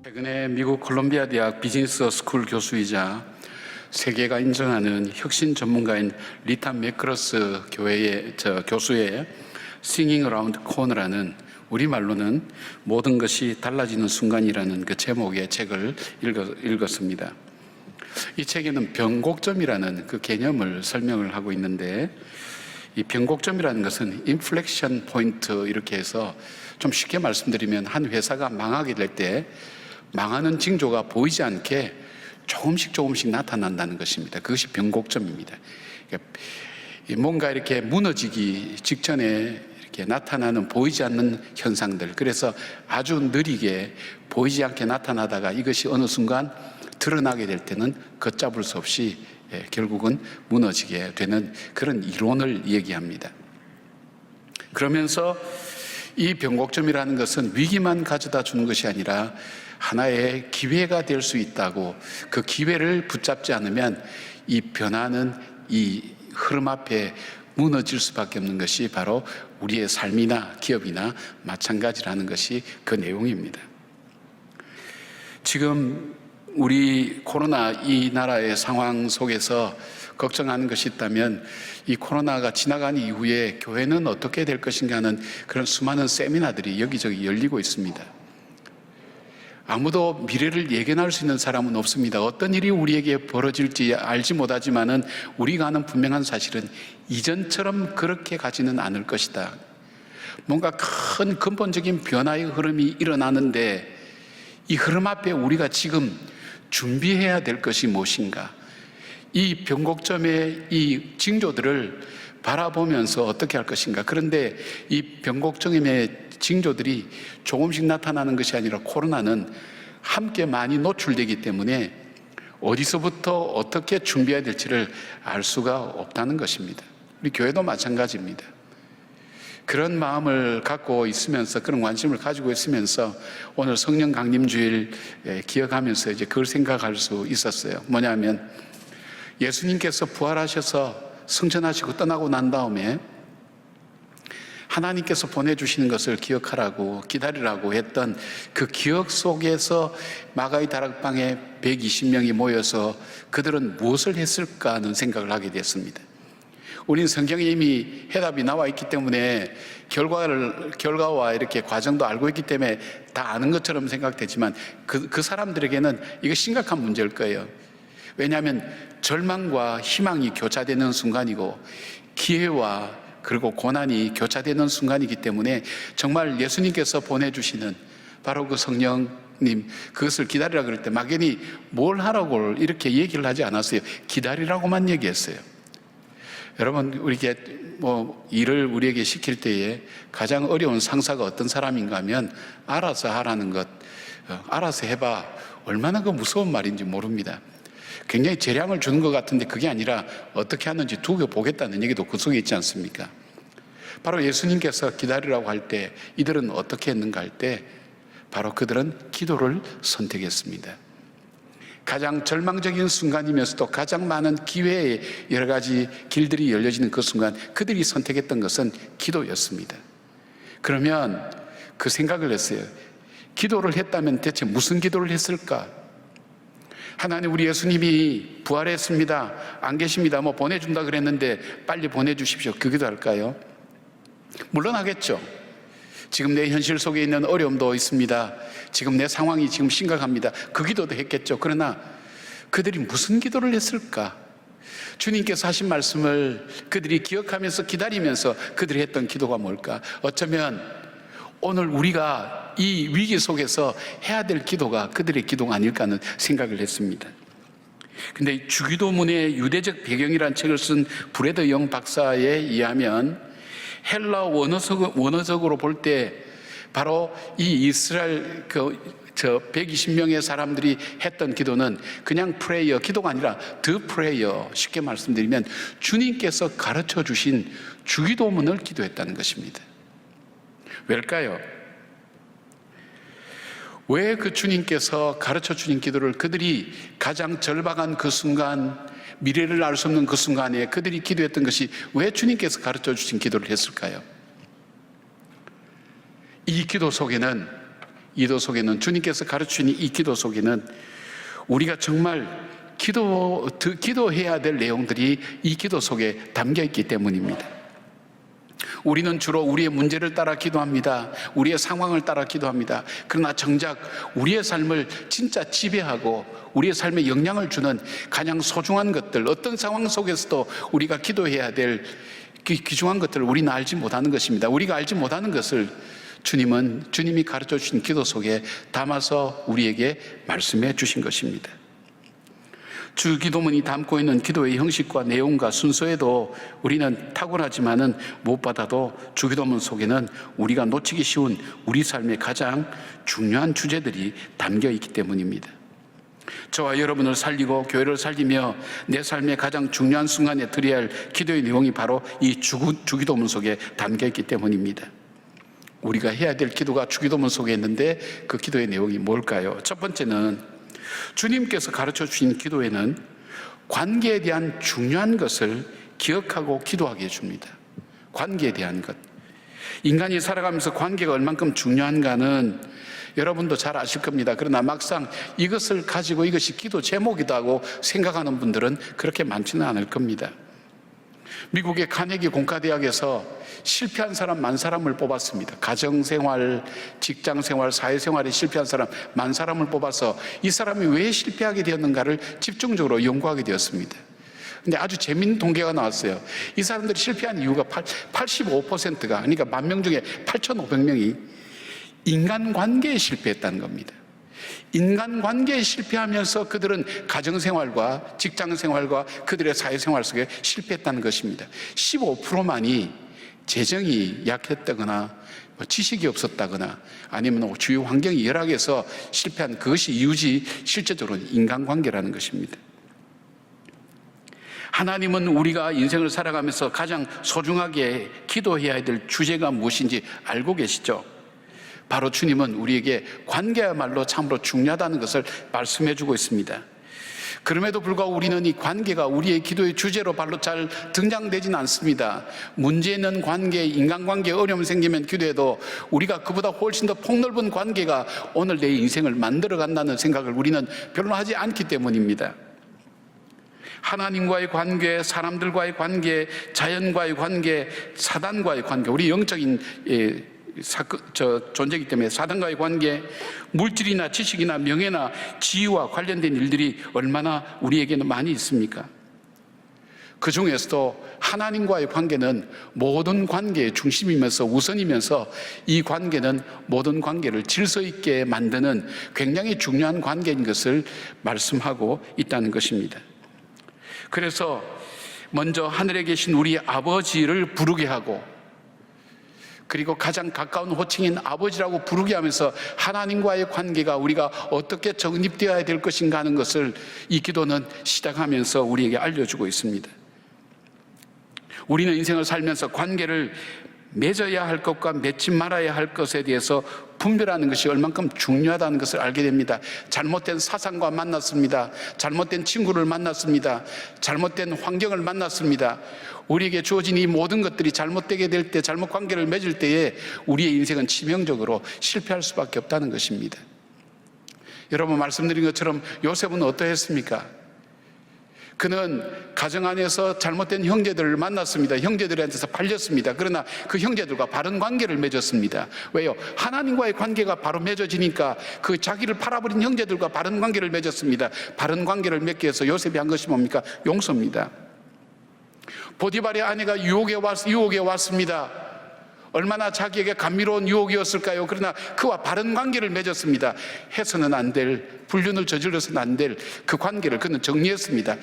최근에 미국 콜롬비아 대학 비즈니스 스쿨 교수이자 세계가 인정하는 혁신 전문가인 리타 매크러스 교수의 Singing Around the Corner라는, 우리말로는 모든 것이 달라지는 순간이라는 그 제목의 책을 읽었습니다. 이 책에는 변곡점이라는 그 개념을 설명을 하고 있는데, 이 변곡점이라는 것은 인플렉션 포인트, 이렇게 해서 좀 쉽게 말씀드리면 한 회사가 망하게 될 때 망하는 징조가 보이지 않게 조금씩 나타난다는 것입니다. 그것이 변곡점입니다. 뭔가 이렇게 무너지기 직전에 이렇게 나타나는 보이지 않는 현상들, 그래서 아주 느리게 보이지 않게 나타나다가 이것이 어느 순간 드러나게 될 때는 걷잡을 수 없이 결국은 무너지게 되는 그런 이론을 얘기합니다. 그러면서 이 변곡점이라는 것은 위기만 가져다 주는 것이 아니라 하나의 기회가 될 수 있다고, 그 기회를 붙잡지 않으면 이 변화는 이 흐름 앞에 무너질 수밖에 없는 것이 바로 우리의 삶이나 기업이나 마찬가지라는 것이 그 내용입니다. 지금 우리 코로나 이 나라의 상황 속에서 걱정하는 것이 있다면 이 코로나가 지나간 이후에 교회는 어떻게 될 것인가 하는 그런 수많은 세미나들이 여기저기 열리고 있습니다. 아무도 미래를 예견할 수 있는 사람은 없습니다. 어떤 일이 우리에게 벌어질지 알지 못하지만은 우리가 아는 분명한 사실은 이전처럼 그렇게 가지는 않을 것이다. 뭔가 큰 근본적인 변화의 흐름이 일어나는데 이 흐름 앞에 우리가 지금 준비해야 될 것이 무엇인가? 이 변곡점의 이 징조들을 바라보면서 어떻게 할 것인가? 그런데 이 변곡점의 징조들이 조금씩 나타나는 것이 아니라 코로나는 함께 많이 노출되기 때문에 어디서부터 어떻게 준비해야 될지를 알 수가 없다는 것입니다. 우리 교회도 마찬가지입니다. 그런 마음을 갖고 있으면서, 그런 관심을 가지고 있으면서 오늘 성령 강림 주일 기억하면서 이제 그걸 생각할 수 있었어요. 뭐냐면 예수님께서 부활하셔서 승천하시고 떠나고 난 다음에 하나님께서 보내주시는 것을 기억하라고, 기다리라고 했던 그 기억 속에서 마가의 다락방에 120명이 모여서 그들은 무엇을 했을까 하는 생각을 하게 됐습니다. 우리는 성경에 이미 해답이 나와 있기 때문에 결과와 이렇게 과정도 알고 있기 때문에 다 아는 것처럼 생각되지만 그 사람들에게는 이거 심각한 문제일 거예요. 왜냐하면 절망과 희망이 교차되는 순간이고 기회와 그리고 고난이 교차되는 순간이기 때문에 정말 예수님께서 보내주시는 바로 그 성령님, 그것을 기다리라 그럴 때 막연히 뭘 하라고 이렇게 얘기를 하지 않았어요. 기다리라고만 얘기했어요. 여러분, 우리에게 일을 우리에게 시킬 때에 가장 어려운 상사가 어떤 사람인가 하면 알아서 하라는 것, 알아서 해봐, 얼마나 그 무서운 말인지 모릅니다. 굉장히 재량을 주는 것 같은데 그게 아니라 어떻게 하는지 두고 보겠다는 얘기도 그 속에 있지 않습니까? 바로 예수님께서 기다리라고 할 때 이들은 어떻게 했는가 할 때 바로 그들은 기도를 선택했습니다. 가장 절망적인 순간이면서도 가장 많은 기회의 여러 가지 길들이 열려지는 그 순간 그들이 선택했던 것은 기도였습니다. 그러면 그 생각을 했어요. 기도를 했다면 대체 무슨 기도를 했을까? 하나님, 우리 예수님이 부활했습니다, 안 계십니다, 보내준다 그랬는데 빨리 보내주십시오, 그 기도할까요? 물론 하겠죠. 지금 내 현실 속에 있는 어려움도 있습니다, 지금 내 상황이 지금 심각합니다, 그 기도도 했겠죠. 그러나 그들이 무슨 기도를 했을까? 주님께서 하신 말씀을 그들이 기억하면서 기다리면서 그들이 했던 기도가 뭘까? 어쩌면 오늘 우리가 이 위기 속에서 해야 될 기도가 그들의 기도가 아닐까 하는 생각을 했습니다. 근데 주기도문의 유대적 배경이라는 책을 쓴 브래더 영 박사에 의하면 헬라 원어적으로 볼 때 바로 이 이스라엘 120명의 사람들이 했던 기도는 그냥 프레이어, 기도가 아니라 더 프레이어, 쉽게 말씀드리면 주님께서 가르쳐 주신 주기도문을 기도했다는 것입니다. 왜일까요? 왜 그 주님께서 가르쳐 주신 기도를 그들이 가장 절박한 그 순간, 미래를 알 수 없는 그 순간에 그들이 기도했던 것이 왜 주님께서 가르쳐 주신 기도를 했을까요? 이 기도 속에는 기도 속에는, 주님께서 가르치는 이 기도 속에는 우리가 정말 기도해야 될 내용들이 이 기도 속에 담겨 있기 때문입니다. 우리는 주로 우리의 문제를 따라 기도합니다. 우리의 상황을 따라 기도합니다. 그러나 정작 우리의 삶을 진짜 지배하고 우리의 삶에 영향을 주는 가장 소중한 것들, 어떤 상황 속에서도 우리가 기도해야 될 귀중한 것들을 우리는 알지 못하는 것입니다. 우리가 알지 못하는 것을 주님이 가르쳐 주신 기도 속에 담아서 우리에게 말씀해 주신 것입니다. 주기도문이 담고 있는 기도의 형식과 내용과 순서에도 우리는 타고나지만은 무엇보다도 주기도문 속에는 우리가 놓치기 쉬운 우리 삶의 가장 중요한 주제들이 담겨 있기 때문입니다. 저와 여러분을 살리고 교회를 살리며 내 삶의 가장 중요한 순간에 드려야 할 기도의 내용이 바로 이 주기도문 속에 담겨 있기 때문입니다. 우리가 해야 될 기도가 주기도문 속에 있는데 그 기도의 내용이 뭘까요? 첫 번째는 주님께서 가르쳐 주신 기도에는 관계에 대한 중요한 것을 기억하고 기도하게 해줍니다. 관계에 대한 것. 인간이 살아가면서 관계가 얼만큼 중요한가는 여러분도 잘 아실 겁니다. 그러나 막상 이것을 가지고 이것이 기도 제목이다 하고 생각하는 분들은 그렇게 많지는 않을 겁니다. 미국의 카네기 공과대학에서 실패한 사람 10,000사람을 뽑았습니다. 가정생활, 직장생활, 사회생활에 실패한 사람 10,000사람을 뽑아서 이 사람이 왜 실패하게 되었는가를 집중적으로 연구하게 되었습니다. 근데 아주 재미있는 통계가 나왔어요. 이 사람들이 실패한 이유가 85%가, 그러니까 10,000명 중에 8,500명이 인간관계에 실패했다는 겁니다. 인간관계에 실패하면서 그들은 가정생활과 직장생활과 그들의 사회생활 속에 실패했다는 것입니다. 15%만이 재정이 약했다거나 지식이 없었다거나 아니면 주요 환경이 열악해서 실패한 그것이 이유지 실제적으로는 인간관계라는 것입니다. 하나님은 우리가 인생을 살아가면서 가장 소중하게 기도해야 될 주제가 무엇인지 알고 계시죠? 바로 주님은 우리에게 관계야말로 참으로 중요하다는 것을 말씀해 주고 있습니다. 그럼에도 불구하고 우리는 이 관계가 우리의 기도의 주제로 별로 잘 등장되지는 않습니다. 문제 있는 관계, 인간관계에 어려움이 생기면 기도해도 우리가 그보다 훨씬 더 폭넓은 관계가 오늘 내 인생을 만들어 간다는 생각을 우리는 별로 하지 않기 때문입니다. 하나님과의 관계, 사람들과의 관계, 자연과의 관계, 사단과의 관계, 우리 영적인 존재이기 때문에 사단과의 관계, 물질이나 지식이나 명예나 지위와 관련된 일들이 얼마나 우리에게는 많이 있습니까? 그 중에서도 하나님과의 관계는 모든 관계의 중심이면서 우선이면서 이 관계는 모든 관계를 질서 있게 만드는 굉장히 중요한 관계인 것을 말씀하고 있다는 것입니다. 그래서 먼저 하늘에 계신 우리 아버지를 부르게 하고, 그리고 가장 가까운 호칭인 아버지라고 부르게 하면서 하나님과의 관계가 우리가 어떻게 정립되어야 될 것인가 하는 것을 이 기도는 시작하면서 우리에게 알려주고 있습니다. 우리는 인생을 살면서 관계를 맺어야 할 것과 맺지 말아야 할 것에 대해서 분별하는 것이 얼만큼 중요하다는 것을 알게 됩니다. 잘못된 사상과 만났습니다. 잘못된 친구를 만났습니다. 잘못된 환경을 만났습니다. 우리에게 주어진 이 모든 것들이 잘못되게 될 때, 잘못 관계를 맺을 때에 우리의 인생은 치명적으로 실패할 수밖에 없다는 것입니다. 여러분 말씀드린 것처럼 요셉은 어떠했습니까? 그는 가정 안에서 잘못된 형제들을 만났습니다. 형제들한테서 팔렸습니다. 그러나 그 형제들과 바른 관계를 맺었습니다. 왜요? 하나님과의 관계가 바로 맺어지니까 그 자기를 팔아버린 형제들과 바른 관계를 맺었습니다. 바른 관계를 맺기 위해서 요셉이 한 것이 뭡니까? 용서입니다. 보디발의 아내가 유혹에 왔습니다. 얼마나 자기에게 감미로운 유혹이었을까요? 그러나 그와 바른 관계를 맺었습니다. 해서는 안 될, 불륜을 저질러서는 안 될 그 관계를 그는 정리했습니다.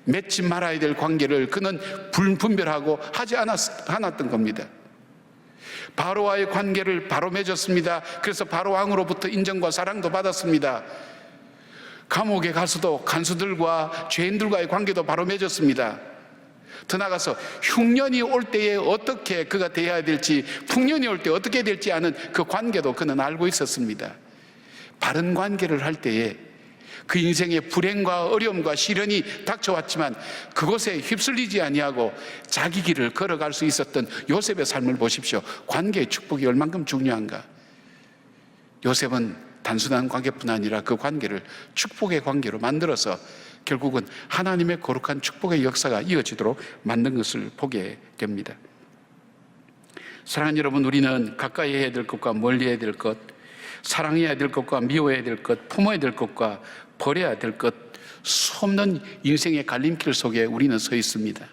맺지 말아야 될 관계를 그는 분별하고 하지 않았던 겁니다. 바로와의 관계를 바로 맺었습니다. 그래서 바로 왕으로부터 인정과 사랑도 받았습니다. 감옥에 가서도 간수들과 죄인들과의 관계도 바로 맺었습니다. 더 나아가서 흉년이 올 때에 어떻게 그가 대해야 될지, 풍년이 올 때 어떻게 될지 아는 그 관계도 그는 알고 있었습니다. 바른 관계를 할 때에 그 인생의 불행과 어려움과 시련이 닥쳐왔지만 그곳에 휩쓸리지 아니하고 자기 길을 걸어갈 수 있었던 요셉의 삶을 보십시오. 관계의 축복이 얼만큼 중요한가. 요셉은 단순한 관계뿐 아니라 그 관계를 축복의 관계로 만들어서 결국은 하나님의 거룩한 축복의 역사가 이어지도록 만든 것을 보게 됩니다. 사랑하는 여러분, 우리는 가까이 해야 될 것과 멀리 해야 될 것, 사랑해야 될 것과 미워해야 될 것, 품어야 될 것과 버려야 될 것, 수없는 인생의 갈림길 속에 우리는 서 있습니다.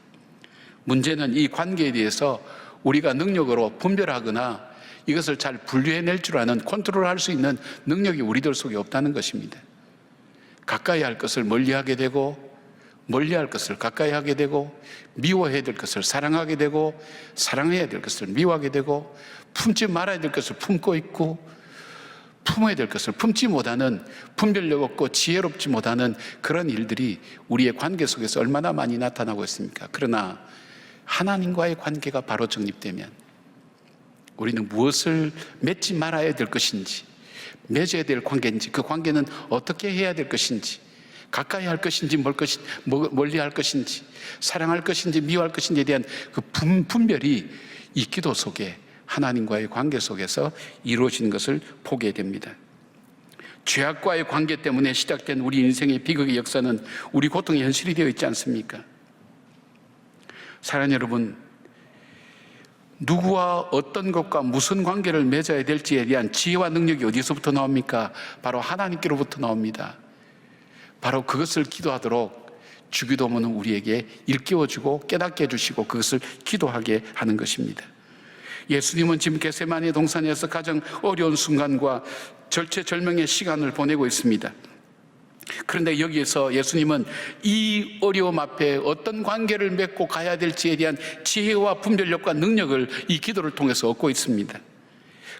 문제는 이 관계에 대해서 우리가 능력으로 분별하거나 이것을 잘 분류해낼 줄 아는, 컨트롤할 수 있는 능력이 우리들 속에 없다는 것입니다. 가까이 할 것을 멀리하게 되고, 멀리할 것을 가까이 하게 되고, 미워해야 될 것을 사랑하게 되고, 사랑해야 될 것을 미워하게 되고, 품지 말아야 될 것을 품고 있고, 품어야 될 것을 품지 못하는, 분별력 없고 지혜롭지 못하는 그런 일들이 우리의 관계 속에서 얼마나 많이 나타나고 있습니까? 그러나 하나님과의 관계가 바로 정립되면 우리는 무엇을 맺지 말아야 될 것인지, 맺어야 될 관계인지, 그 관계는 어떻게 해야 될 것인지, 가까이 할 것인지 멀리 할 것인지, 사랑할 것인지 미워할 것인지에 대한 그 분별이 이 기도 속에, 하나님과의 관계 속에서 이루어지는 것을 보게 됩니다. 죄악과의 관계 때문에 시작된 우리 인생의 비극의 역사는 우리 고통의 현실이 되어 있지 않습니까? 사랑하는 여러분, 누구와 어떤 것과 무슨 관계를 맺어야 될지에 대한 지혜와 능력이 어디서부터 나옵니까? 바로 하나님께로부터 나옵니다. 바로 그것을 기도하도록 주기도문은 우리에게 일깨워주고 깨닫게 해주시고 그것을 기도하게 하는 것입니다. 예수님은 지금 겟세마네 동산에서 가장 어려운 순간과 절체절명의 시간을 보내고 있습니다. 그런데 여기에서 예수님은 이 어려움 앞에 어떤 관계를 맺고 가야 될지에 대한 지혜와 분별력과 능력을 이 기도를 통해서 얻고 있습니다.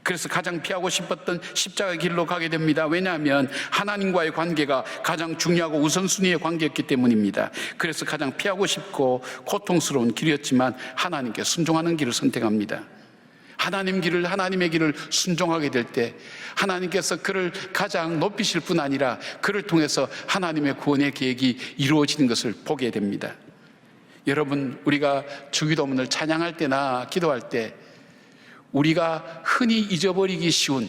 그래서 가장 피하고 싶었던 십자가의 길로 가게 됩니다. 왜냐하면 하나님과의 관계가 가장 중요하고 우선순위의 관계였기 때문입니다. 그래서 가장 피하고 싶고 고통스러운 길이었지만 하나님께 순종하는 길을 선택합니다. 하나님의 길을 순종하게 될 때 하나님께서 그를 가장 높이실 뿐 아니라 그를 통해서 하나님의 구원의 계획이 이루어지는 것을 보게 됩니다. 여러분, 우리가 주기도문을 찬양할 때나 기도할 때 우리가 흔히 잊어버리기 쉬운,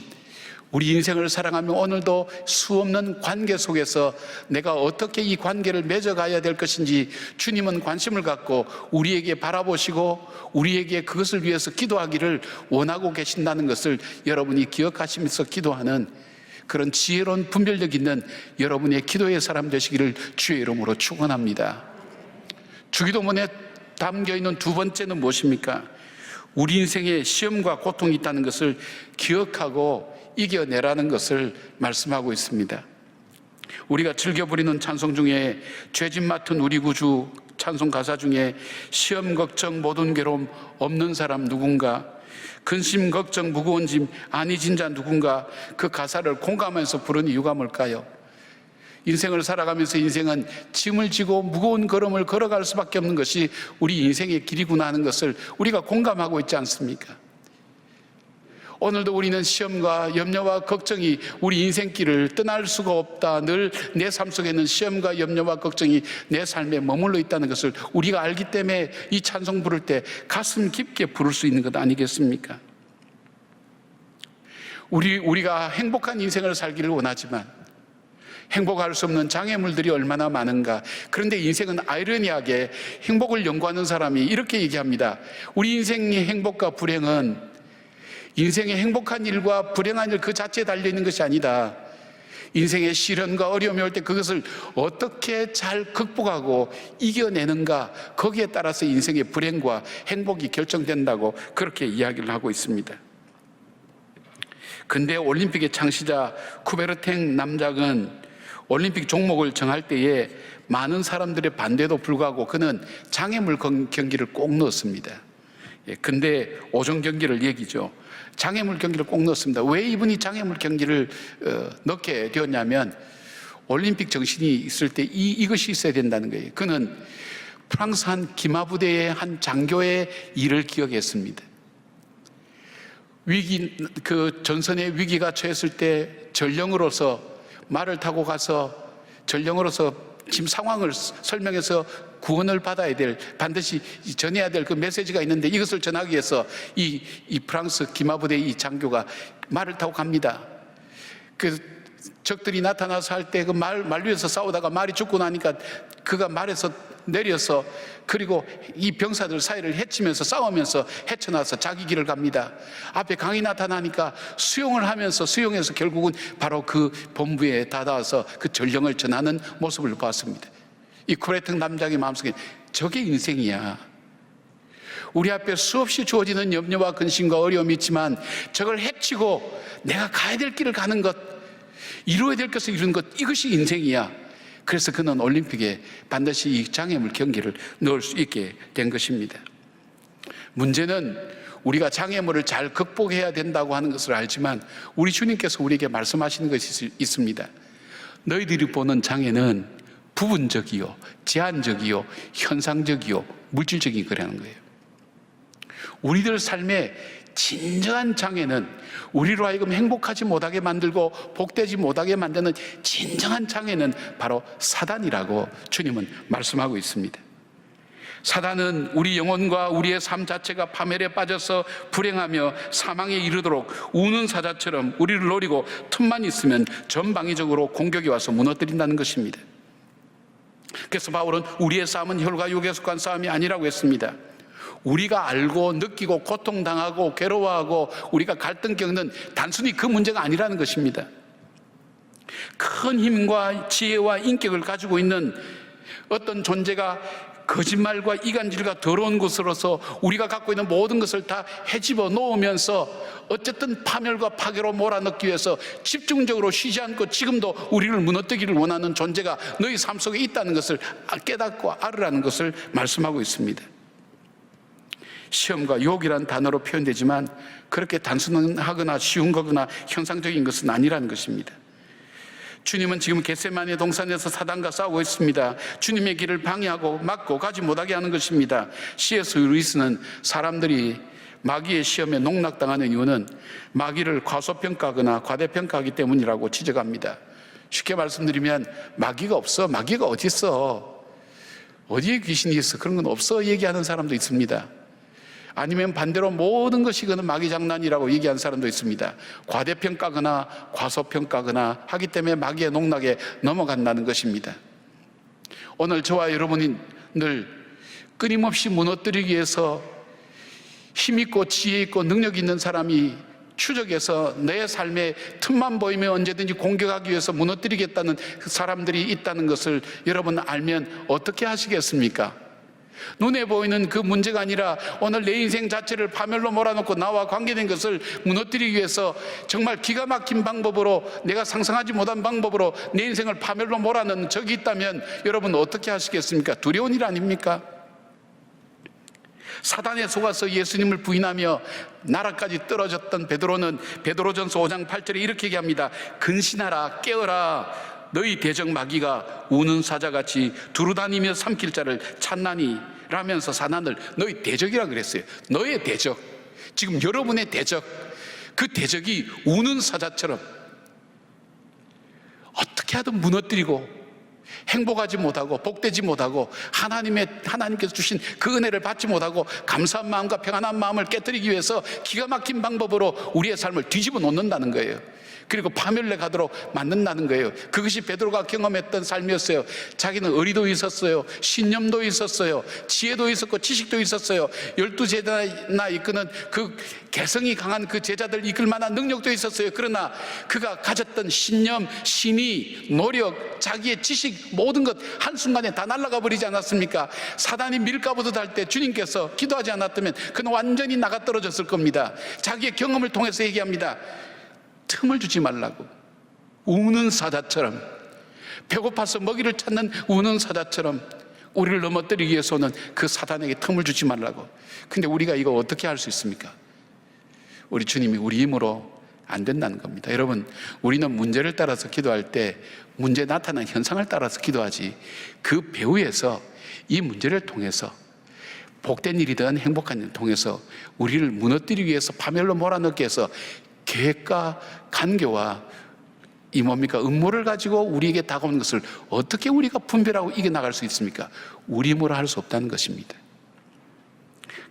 우리 인생을 살아가며 오늘도 수없는 관계 속에서 내가 어떻게 이 관계를 맺어가야 될 것인지 주님은 관심을 갖고 우리에게 바라보시고 우리에게 그것을 위해서 기도하기를 원하고 계신다는 것을 여러분이 기억하시면서 기도하는 그런 지혜로운 분별력 있는 여러분의 기도의 사람 되시기를 주의 이름으로 축원합니다. 주기도문에 담겨있는 두 번째는 무엇입니까? 우리 인생에 시험과 고통이 있다는 것을 기억하고 이겨내라는 것을 말씀하고 있습니다. 우리가 즐겨 부리는 찬송 중에 죄짐 맡은 우리 구주 찬송 가사 중에 시험 걱정 모든 괴로움 없는 사람 누군가, 근심 걱정 무거운 짐 아니 진자 누군가, 그 가사를 공감하면서 부른 이유가 뭘까요? 인생을 살아가면서 인생은 짐을 지고 무거운 걸음을 걸어갈 수밖에 없는 것이 우리 인생의 길이구나 하는 것을 우리가 공감하고 있지 않습니까? 오늘도 우리는 시험과 염려와 걱정이 우리 인생길을 떠날 수가 없다. 늘 내 삶 속에는 시험과 염려와 걱정이 내 삶에 머물러 있다는 것을 우리가 알기 때문에 이 찬송 부를 때 가슴 깊게 부를 수 있는 것 아니겠습니까? 우리가 행복한 인생을 살기를 원하지만 행복할 수 없는 장애물들이 얼마나 많은가. 그런데 인생은 아이러니하게 행복을 연구하는 사람이 이렇게 얘기합니다. 우리 인생의 행복과 불행은 인생의 행복한 일과 불행한 일 그 자체에 달려있는 것이 아니다. 인생의 시련과 어려움이 올 때 그것을 어떻게 잘 극복하고 이겨내는가, 거기에 따라서 인생의 불행과 행복이 결정된다고 그렇게 이야기를 하고 있습니다. 근대 올림픽의 창시자 쿠베르탱 남작은 올림픽 종목을 정할 때에 많은 사람들의 반대도 불구하고 그는 장애물 경기를 꼭 넣었습니다. 근데 오종 경기를 얘기죠. 장애물 경기를 꼭 넣었습니다. 왜 이분이 장애물 경기를 넣게 되었냐면 올림픽 정신이 있을 때 이것이 있어야 된다는 거예요. 그는 프랑스 한 기마부대의 한 장교의 일을 기억했습니다. 그 전선의 위기가 처했을 때 전령으로서 말을 타고 가서 전령으로서 지금 상황을 설명해서 구원을 받아야 될, 반드시 전해야 될 그 메시지가 있는데 이것을 전하기 위해서 이 프랑스 기마부대 이 장교가 말을 타고 갑니다. 그 적들이 나타나서 할 때 그 말 위에서 싸우다가 말이 죽고 나니까 그가 말에서 내려서 그리고 이 병사들 사이를 헤치면서 싸우면서 헤쳐나서 자기 길을 갑니다. 앞에 강이 나타나니까 수용을 하면서 수용해서 결국은 바로 그 본부에 다다와서 그 전령을 전하는 모습을 봤습니다. 이 쿠레트 남장의 마음속에 저게 인생이야. 우리 앞에 수없이 주어지는 염려와 근심과 어려움이 있지만 저걸 헤치고 내가 가야 될 길을 가는 것, 이루어야 될 것을 이루는 것, 이것이 인생이야. 그래서 그는 올림픽에 반드시 이 장애물 경기를 넣을 수 있게 된 것입니다. 문제는 우리가 장애물을 잘 극복해야 된다고 하는 것을 알지만 우리 주님께서 우리에게 말씀하시는 것이 있습니다. 너희들이 보는 장애는 부분적이요, 제한적이요, 현상적이요, 물질적인 거라는 거예요. 우리들 삶의 진정한 장애는 우리로 하여금 행복하지 못하게 만들고 복되지 못하게 만드는 진정한 장애는 바로 사단이라고 주님은 말씀하고 있습니다. 사단은 우리 영혼과 우리의 삶 자체가 파멸에 빠져서 불행하며 사망에 이르도록 우는 사자처럼 우리를 노리고 틈만 있으면 전방위적으로 공격이 와서 무너뜨린다는 것입니다. 그래서 바울은 우리의 싸움은 혈과 육에 속한 싸움이 아니라고 했습니다. 우리가 알고 느끼고 고통당하고 괴로워하고 우리가 갈등 겪는 단순히 그 문제가 아니라는 것입니다. 큰 힘과 지혜와 인격을 가지고 있는 어떤 존재가 거짓말과 이간질과 더러운 것으로서 우리가 갖고 있는 모든 것을 다 헤집어 놓으면서 어쨌든 파멸과 파괴로 몰아넣기 위해서 집중적으로 쉬지 않고 지금도 우리를 무너뜨리기를 원하는 존재가 너희 삶 속에 있다는 것을 깨닫고 알으라는 것을 말씀하고 있습니다. 시험과 유혹이라는 단어로 표현되지만 그렇게 단순하거나 쉬운 거거나 형상적인 것은 아니라는 것입니다. 주님은 지금 겟세마네 동산에서 사단과 싸우고 있습니다. 주님의 길을 방해하고 막고 가지 못하게 하는 것입니다. C.S. 루이스는 사람들이 마귀의 시험에 농락당하는 이유는 마귀를 과소평가하거나 과대평가하기 때문이라고 지적합니다. 쉽게 말씀드리면 마귀가 없어. 마귀가 어디 있어? 어디에 귀신이 있어? 그런 건 없어 얘기하는 사람도 있습니다. 아니면 반대로 모든 것이 그는 마귀 장난이라고 얘기하는 사람도 있습니다. 과대평가거나 과소평가거나 하기 때문에 마귀의 농락에 넘어간다는 것입니다. 오늘 저와 여러분이 늘 끊임없이 무너뜨리기 위해서 힘있고 지혜있고 능력 있는 사람이 추적해서 내 삶의 틈만 보이면 언제든지 공격하기 위해서 무너뜨리겠다는 그 사람들이 있다는 것을 여러분 알면 어떻게 하시겠습니까? 눈에 보이는 그 문제가 아니라 오늘 내 인생 자체를 파멸로 몰아넣고 나와 관계된 것을 무너뜨리기 위해서 정말 기가 막힌 방법으로 내가 상상하지 못한 방법으로 내 인생을 파멸로 몰아넣는 적이 있다면 여러분 어떻게 하시겠습니까? 두려운 일 아닙니까? 사단에 속아서 예수님을 부인하며 나라까지 떨어졌던 베드로는 베드로전서 5장 8절에 이렇게 얘기합니다. 근신하라, 깨어라, 너희 대적 마귀가 우는 사자같이 두루다니며 삼킬 자를 찾나니 라면서 사단을 너희 대적이라 그랬어요. 너의 대적, 지금 여러분의 대적, 그 대적이 우는 사자처럼 어떻게 하든 무너뜨리고 행복하지 못하고 복되지 못하고 하나님께서 주신 그 은혜를 받지 못하고 감사한 마음과 평안한 마음을 깨뜨리기 위해서 기가 막힌 방법으로 우리의 삶을 뒤집어 놓는다는 거예요. 그리고 파멸에 가도록 만든다는 거예요. 그것이 베드로가 경험했던 삶이었어요. 자기는 의리도 있었어요. 신념도 있었어요. 지혜도 있었고 지식도 있었어요. 12제자나 이끄는 그 개성이 강한 그 제자들 이끌 만한 능력도 있었어요. 그러나 그가 가졌던 신념, 신의, 노력, 자기의 지식 모든 것 한순간에 다 날아가 버리지 않았습니까? 사단이 밀가부도 달 때 주님께서 기도하지 않았다면 그는 완전히 나가 떨어졌을 겁니다. 자기의 경험을 통해서 얘기합니다. 틈을 주지 말라고. 우는 사자처럼, 배고파서 먹이를 찾는 우는 사자처럼 우리를 넘어뜨리기 위해서는 그 사단에게 틈을 주지 말라고. 근데 우리가 이거 어떻게 할 수 있습니까? 우리 주님이 우리 힘으로 안 된다는 겁니다. 여러분, 우리는 문제를 따라서 기도할 때 문제 나타난 현상을 따라서 기도하지, 그 배후에서 이 문제를 통해서 복된 일이든 행복한 일을 통해서 우리를 무너뜨리기 위해서 파멸로 몰아넣기 위해서 계획과 간교와 이 뭡니까? 음모를 가지고 우리에게 다가오는 것을 어떻게 우리가 분별하고 이겨나갈 수 있습니까? 우리 힘으로 할 수 없다는 것입니다.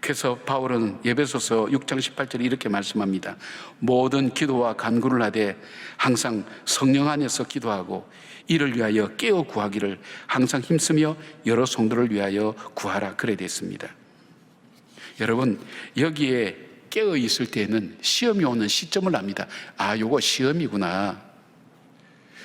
그래서 바울은 에베소서 6장 18절에 이렇게 말씀합니다. 모든 기도와 간구를 하되 항상 성령 안에서 기도하고 이를 위하여 깨어 구하기를 항상 힘쓰며 여러 성도를 위하여 구하라. 그래 됐습니다. 여러분, 여기에 깨어 있을 때에는 시험이 오는 시점을 압니다. 아, 요거 시험이구나.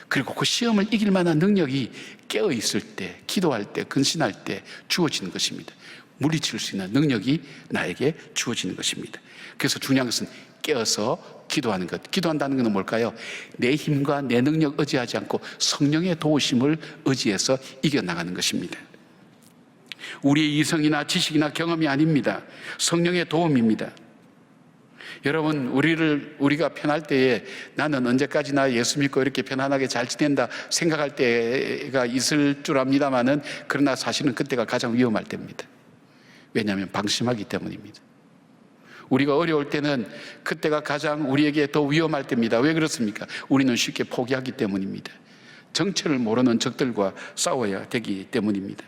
그리고 그 시험을 이길 만한 능력이 깨어 있을 때, 기도할 때, 근신할 때 주어지는 것입니다. 물리칠 수 있는 능력이 나에게 주어지는 것입니다. 그래서 중요한 것은 깨어서 기도하는 것. 기도한다는 것은 뭘까요? 내 힘과 내 능력 의지하지 않고 성령의 도우심을 의지해서 이겨나가는 것입니다. 우리의 이성이나 지식이나 경험이 아닙니다. 성령의 도움입니다. 여러분, 우리가 편할 때에 나는 언제까지나 예수 믿고 이렇게 편안하게 잘 지낸다 생각할 때가 있을 줄 압니다만은, 그러나 사실은 그때가 가장 위험할 때입니다. 왜냐하면 방심하기 때문입니다. 우리가 어려울 때는 그때가 가장 우리에게 더 위험할 때입니다. 왜 그렇습니까? 우리는 쉽게 포기하기 때문입니다. 정체를 모르는 적들과 싸워야 되기 때문입니다.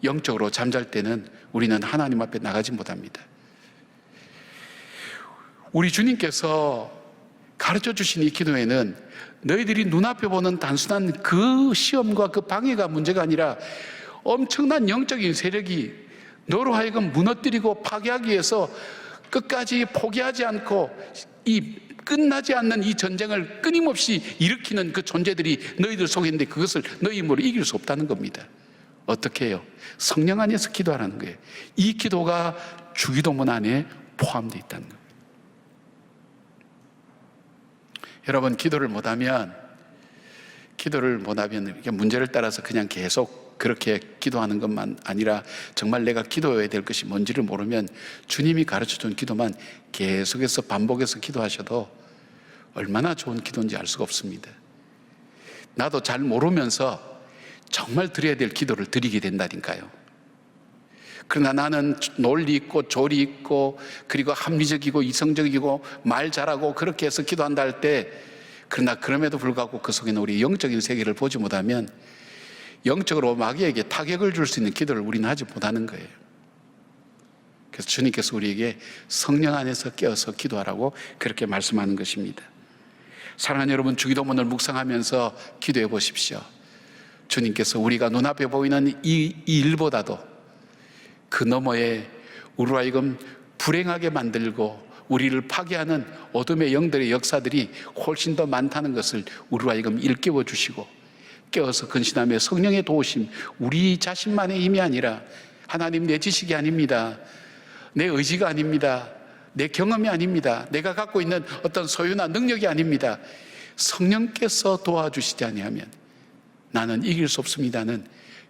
영적으로 잠잘 때는 우리는 하나님 앞에 나가지 못합니다. 우리 주님께서 가르쳐 주신 이 기도에는 너희들이 눈앞에 보는 단순한 그 시험과 그 방해가 문제가 아니라 엄청난 영적인 세력이 너로 하여금 무너뜨리고 파괴하기 위해서 끝까지 포기하지 않고 이 끝나지 않는 이 전쟁을 끊임없이 일으키는 그 존재들이 너희들 속에 있는데 그것을 너희 힘으로 이길 수 없다는 겁니다. 어떻게 해요? 성령 안에서 기도하라는 거예요. 이 기도가 주기도문 안에 포함되어 있다는 거예요. 여러분, 기도를 못하면 이렇게 문제를 따라서 그냥 계속 그렇게 기도하는 것만 아니라 정말 내가 기도해야 될 것이 뭔지를 모르면 주님이 가르쳐준 기도만 계속해서 반복해서 기도하셔도 얼마나 좋은 기도인지 알 수가 없습니다. 나도 잘 모르면서 정말 드려야 될 기도를 드리게 된다니까요. 그러나 나는 논리 있고 조리 있고 그리고 합리적이고 이성적이고 말 잘하고 그렇게 해서 기도한다 할 때, 그러나 그럼에도 불구하고 그 속에는 우리 영적인 세계를 보지 못하면 영적으로 마귀에게 타격을 줄 수 있는 기도를 우리는 하지 못하는 거예요. 그래서 주님께서 우리에게 성령 안에서 깨어서 기도하라고 그렇게 말씀하는 것입니다. 사랑하는 여러분, 주기도문을 묵상하면서 기도해 보십시오. 주님께서 우리가 눈앞에 보이는 이 일보다도 그 너머에 우리로 하여금 불행하게 만들고 우리를 파괴하는 어둠의 영들의 역사들이 훨씬 더 많다는 것을 우리로 하여금 일깨워 주시고, 깨어서 근신하며 성령의 도우심, 우리 자신만의 힘이 아니라 하나님, 내 지식이 아닙니다. 내 의지가 아닙니다. 내 경험이 아닙니다. 내가 갖고 있는 어떤 소유나 능력이 아닙니다. 성령께서 도와주시지 아니하면 나는 이길 수 없습니다는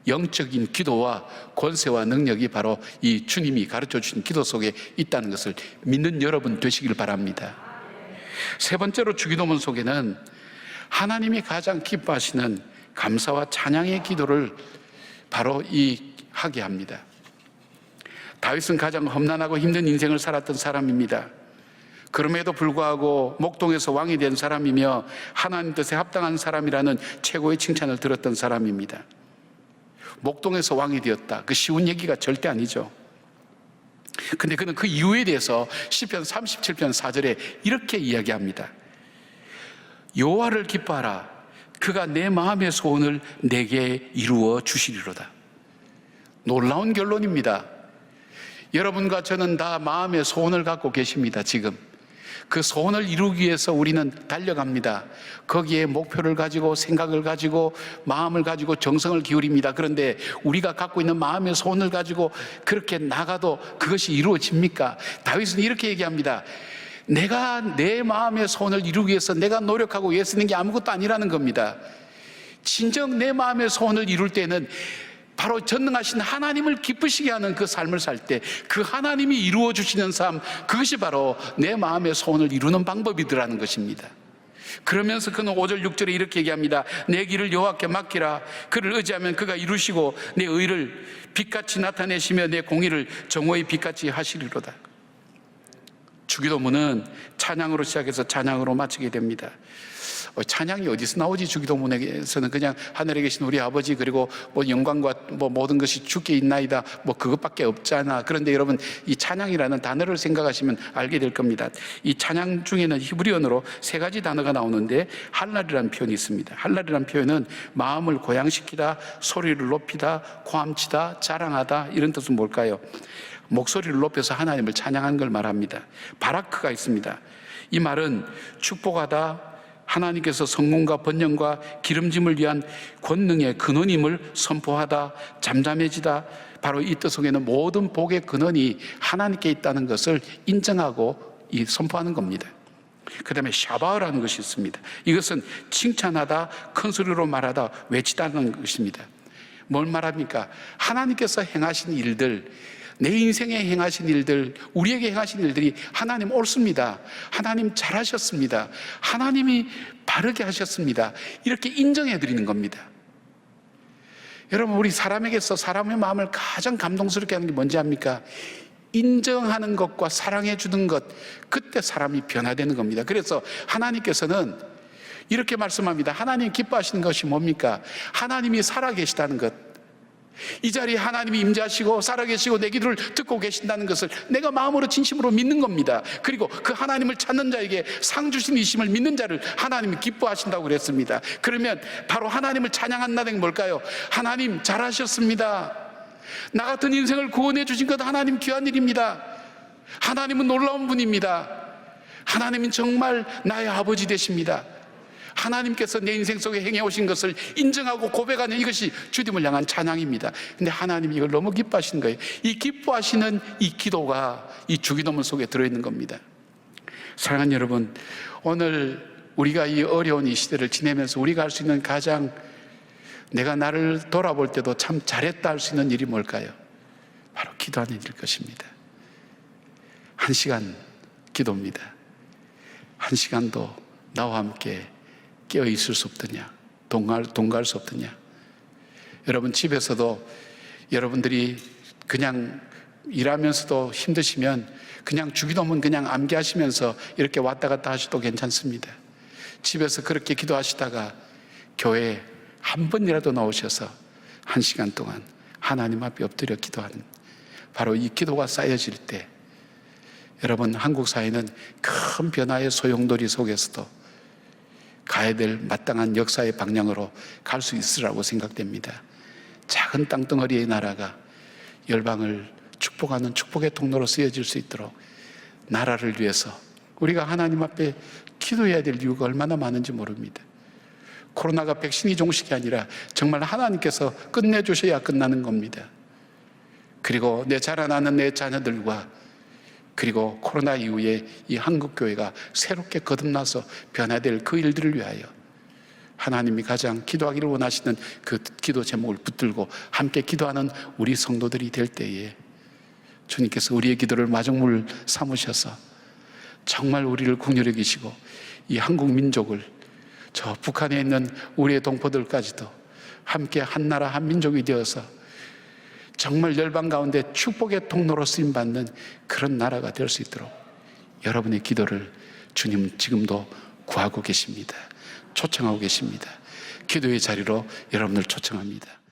영적인 기도와 권세와 능력이 바로 이 주님이 가르쳐 주신 기도 속에 있다는 것을 믿는 여러분 되시길 바랍니다. 세 번째로, 주기도문 속에는 하나님이 가장 기뻐하시는 감사와 찬양의 기도를 바로 하게 합니다. 다윗은 가장 험난하고 힘든 인생을 살았던 사람입니다. 그럼에도 불구하고 목동에서 왕이 된 사람이며 하나님 뜻에 합당한 사람이라는 최고의 칭찬을 들었던 사람입니다. 목동에서 왕이 되었다. 그 쉬운 얘기가 절대 아니죠. 근데 그는 그 이유에 대해서 시편 37편 4절에 이렇게 이야기합니다. 여호와를 기뻐하라. 그가 내 마음의 소원을 내게 이루어 주시리로다. 놀라운 결론입니다. 여러분과 저는 다 마음의 소원을 갖고 계십니다. 지금 그 소원을 이루기 위해서 우리는 달려갑니다. 거기에 목표를 가지고 생각을 가지고 마음을 가지고 정성을 기울입니다. 그런데 우리가 갖고 있는 마음의 소원을 가지고 그렇게 나가도 그것이 이루어집니까? 다윗은 이렇게 얘기합니다. 내가 내 마음의 소원을 이루기 위해서 내가 노력하고 애쓰는 게 아무것도 아니라는 겁니다. 진정 내 마음의 소원을 이룰 때는 바로 전능하신 하나님을 기쁘시게 하는 그 삶을 살 때 그 하나님이 이루어 주시는 삶, 그것이 바로 내 마음의 소원을 이루는 방법이더라는 것입니다. 그러면서 그는 5절 6절에 이렇게 얘기합니다. 내 길을 여호와께 맡기라. 그를 의지하면 그가 이루시고 내 의를 빛같이 나타내시며 내 공의를 정오의 빛같이 하시리로다. 주기도문은 찬양으로 시작해서 찬양으로 마치게 됩니다. 찬양이 어디서 나오지? 주기도문에서는 그냥 하늘에 계신 우리 아버지, 그리고 뭐 영광과 뭐 모든 것이 주께 있나이다, 뭐 그것밖에 없잖아. 그런데 여러분, 이 찬양이라는 단어를 생각하시면 알게 될 겁니다. 이 찬양 중에는 히브리어로 세 가지 단어가 나오는데, 할랄이라는 표현이 있습니다. 할랄이라는 표현은 마음을 고양시키다, 소리를 높이다, 고함치다, 자랑하다, 이런 뜻은 뭘까요? 목소리를 높여서 하나님을 찬양하는 걸 말합니다. 바라크가 있습니다. 이 말은 축복하다, 하나님께서 성공과 번영과 기름짐을 위한 권능의 근원임을 선포하다, 잠잠해지다, 바로 이 뜻 속에는 모든 복의 근원이 하나님께 있다는 것을 인정하고 선포하는 겁니다. 그 다음에 샤바흐라는 것이 있습니다. 이것은 칭찬하다, 큰 소리로 말하다, 외치다는 것입니다. 뭘 말합니까? 하나님께서 행하신 일들, 내 인생에 행하신 일들, 우리에게 행하신 일들이 하나님 옳습니다. 하나님 잘하셨습니다. 하나님이 바르게 하셨습니다. 이렇게 인정해 드리는 겁니다. 여러분, 우리 사람에게서 사람의 마음을 가장 감동스럽게 하는 게 뭔지 압니까? 인정하는 것과 사랑해 주는 것, 그때 사람이 변화되는 겁니다. 그래서 하나님께서는 이렇게 말씀합니다. 하나님 기뻐하시는 것이 뭡니까? 하나님이 살아계시다는 것. 이 자리에 하나님이 임재하시고 살아계시고 내 기도를 듣고 계신다는 것을 내가 마음으로 진심으로 믿는 겁니다. 그리고 그 하나님을 찾는 자에게 상 주신 이심을 믿는 자를 하나님이 기뻐하신다고 그랬습니다. 그러면 바로 하나님을 찬양한다는 게 뭘까요? 하나님 잘하셨습니다. 나 같은 인생을 구원해 주신 것 하나님 귀한 일입니다. 하나님은 놀라운 분입니다. 하나님은 정말 나의 아버지 되십니다. 하나님께서 내 인생 속에 행해 오신 것을 인정하고 고백하는 이것이 주님을 향한 찬양입니다. 근데 하나님이 이걸 너무 기뻐하시는 거예요. 이 기뻐하시는 이 기도가 이 주기도문 속에 들어있는 겁니다. 사랑하는 여러분, 오늘 우리가 이 어려운 이 시대를 지내면서 우리가 할 수 있는 가장, 내가 나를 돌아볼 때도 참 잘했다 할 수 있는 일이 뭘까요? 바로 기도하는 일일 것입니다. 1시간 기도입니다. 1시간도 나와 함께 깨어 있을 수 없더냐? 동거할 수 없더냐? 여러분, 집에서도 여러분들이 그냥 일하면서도 힘드시면 그냥 주기도문 그냥 암기하시면서 이렇게 왔다 갔다 하셔도 괜찮습니다. 집에서 그렇게 기도하시다가 교회에 한 번이라도 나오셔서 1시간 동안 하나님 앞에 엎드려 기도하는, 바로 이 기도가 쌓여질 때 여러분, 한국 사회는 큰 변화의 소용돌이 속에서도 가야 될 마땅한 역사의 방향으로 갈 수 있으라고 생각됩니다. 작은 땅덩어리의 나라가 열방을 축복하는 축복의 통로로 쓰여질 수 있도록 나라를 위해서 우리가 하나님 앞에 기도해야 될 이유가 얼마나 많은지 모릅니다. 코로나가 백신이 종식이 아니라 정말 하나님께서 끝내주셔야 끝나는 겁니다. 그리고 내 자라나는 내 자녀들과, 그리고 코로나 이후에 이 한국교회가 새롭게 거듭나서 변화될 그 일들을 위하여 하나님이 가장 기도하기를 원하시는 그 기도 제목을 붙들고 함께 기도하는 우리 성도들이 될 때에 주님께서 우리의 기도를 마중물 삼으셔서 정말 우리를 긍휼히 여기시고 이 한국 민족을, 저 북한에 있는 우리의 동포들까지도 함께 한 나라 한 민족이 되어서 정말 열방 가운데 축복의 통로로 쓰임받는 그런 나라가 될 수 있도록 여러분의 기도를 주님 지금도 구하고 계십니다. 초청하고 계십니다. 기도의 자리로 여러분을 초청합니다.